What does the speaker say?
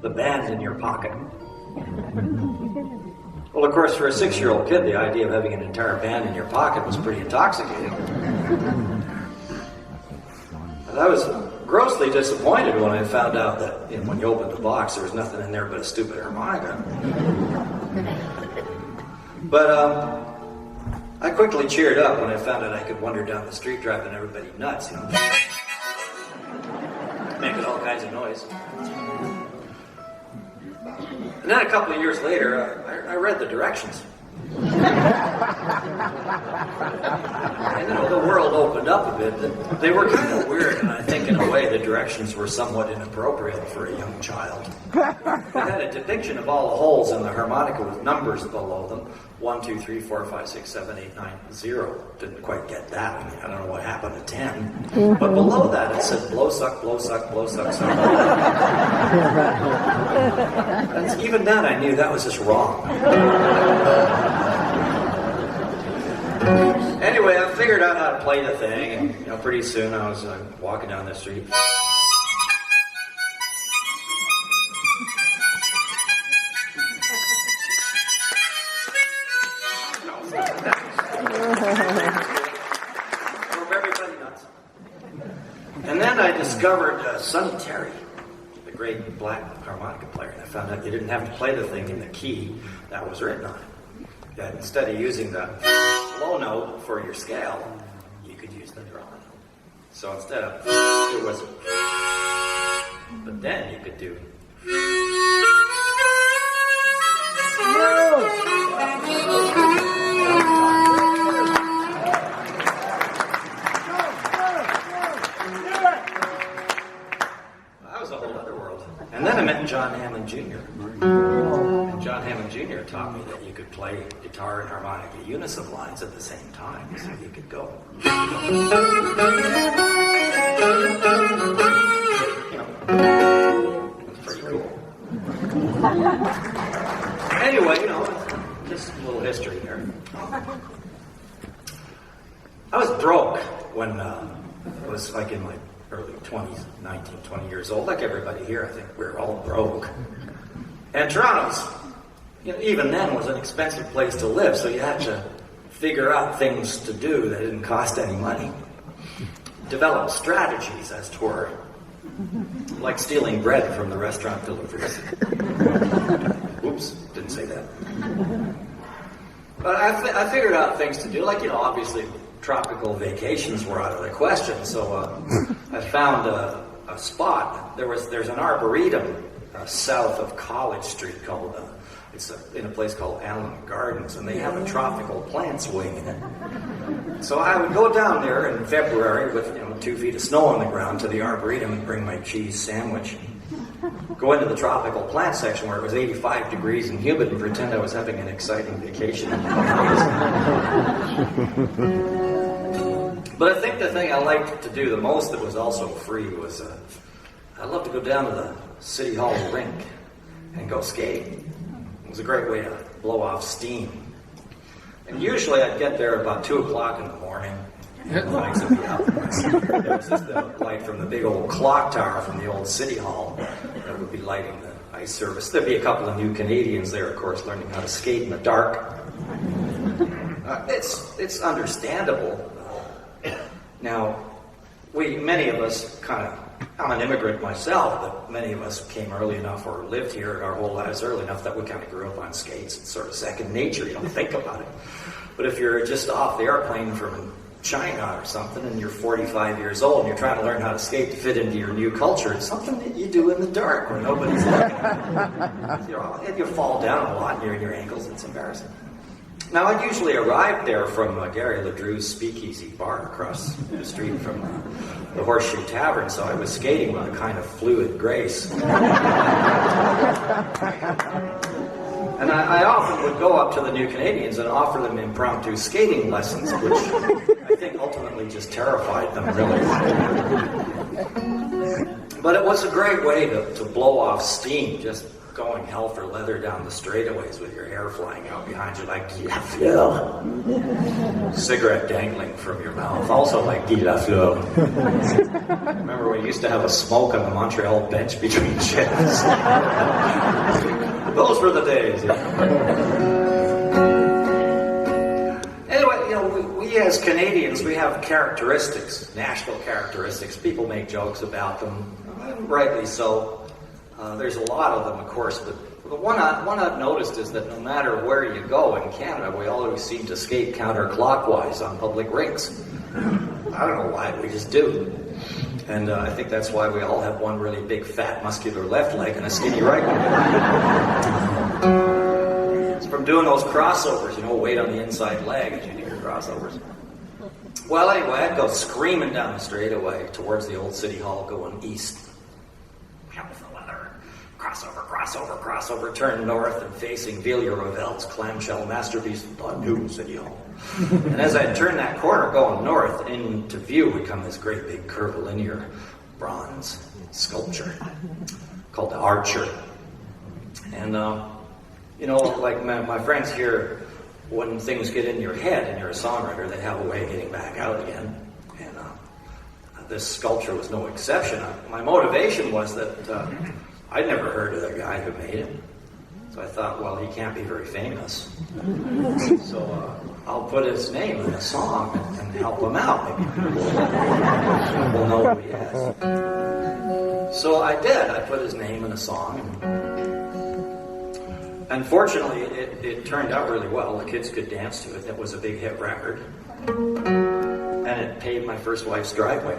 the band in your pocket. Well, of course, for a 6-year-old kid, the idea of having an entire band in your pocket was pretty intoxicating. And I was grossly disappointed when I found out that when you opened the box, there was nothing in there but a stupid harmonica. But I quickly cheered up when I found out I could wander down the street driving everybody nuts, making all kinds of noise. And then a couple of years later, I read the directions. And the world opened up a bit. They were kind of weird, and I think in a way the directions were somewhat inappropriate for a young child. They had a depiction of all the holes in the harmonica with numbers below them. 1, 2, 3, 4, 5, 6, 7, 8, 9, 0. Didn't quite get that. I don't know what happened to 10. But below that it said blow suck, blow suck, blow suck, suck. Even then I knew that was just wrong. Anyway, I figured out how to play the thing, and pretty soon I was walking down the street. And then I discovered Sonny Terry, the great black harmonica player, and I found out you didn't have to play the thing in the key that was written on it. That instead of using the low note for your scale, you could use the draw note. So instead of it was, but then you could do. That was a whole other world. And then I met John Hammond Jr. And John Hammond Jr. taught me that you could play guitar and harmonica unison lines at the same time, so you could go. It's pretty cool. Anyway, just a little history here. I was broke when I was like in my early 20s, 19, 20 years old. Like everybody here, I think we're all broke. And Toronto's, even then, was an expensive place to live, so you had to figure out things to do that didn't cost any money. Develop strategies, as it were, like stealing bread from the restaurant deliveries. Oops, didn't say that. But I figured out things to do, like, obviously tropical vacations were out of the question, so I found a spot. There's an arboretum south of College Street called, it's in a place called Allen Gardens, and they have a tropical plants wing in it. So I would go down there in February with 2 feet of snow on the ground to the arboretum and bring my cheese sandwich. Go into the tropical plant section where it was 85 degrees and humid and pretend I was having an exciting vacation. But I think the thing I liked to do the most that was also free was I loved to go down to the City Hall rink and go skating. It was a great way to blow off steam. And usually I'd get there about 2 o'clock in the morning. And the lights would be out. There was just the light from the big old clock tower from the old City Hall that would be lighting the ice surface. There'd be a couple of new Canadians there, of course, learning how to skate in the dark. It's understandable. Now, many of us I'm an immigrant myself, but many of us came early enough or lived here our whole lives early enough that we kind of grew up on skates. It's sort of second nature. You don't think about it. But if you're just off the airplane from China or something and you're 45 years old and you're trying to learn how to skate to fit into your new culture, it's something that you do in the dark where nobody's looking. You fall down a lot near your ankles. It's embarrassing. Now, I'd usually arrive there from Gary LeDroux's Speakeasy bar across the street from the Horseshoe Tavern, so I was skating with a kind of fluid grace. And I often would go up to the new Canadians and offer them impromptu skating lessons, which I think ultimately just terrified them, really. But it was a great way to blow off steam, just going hell for leather down the straightaways with your hair flying out behind you like Guy Lafleur. Cigarette dangling from your mouth, also like Guy Lafleur. Remember when you used to have a smoke on the Montreal bench between shifts? Those were the days. Anyway, we as Canadians, we have characteristics, national characteristics. People make jokes about them, and rightly so. There's a lot of them, of course, but the one I've noticed is that no matter where you go in Canada, we always seem to skate counterclockwise on public rinks. I don't know why, we just do. And I think that's why we all have one really big, fat, muscular left leg and a skinny right one. It's from doing those crossovers, weight on the inside leg as you do your crossovers. Well, anyway, I'd go screaming down the straightaway towards the old city hall going east. Hell for leather. Crossover, turn north and facing Villiers-Revel's clamshell masterpiece, the new city hall. And as I turned that corner going north, into view would come this great big curvilinear bronze sculpture called the Archer. And, like my friends here, when things get in your head and you're a songwriter, they have a way of getting back out again. And this sculpture was no exception. My motivation was that I'd never heard of the guy who made it. So I thought, well, he can't be very famous. So I'll put his name in a song and help him out. Maybe people know who he is. So I did. I put his name in a song. Unfortunately, it turned out really well. The kids could dance to it. It was a big hit record. And it paved my first wife's driveway.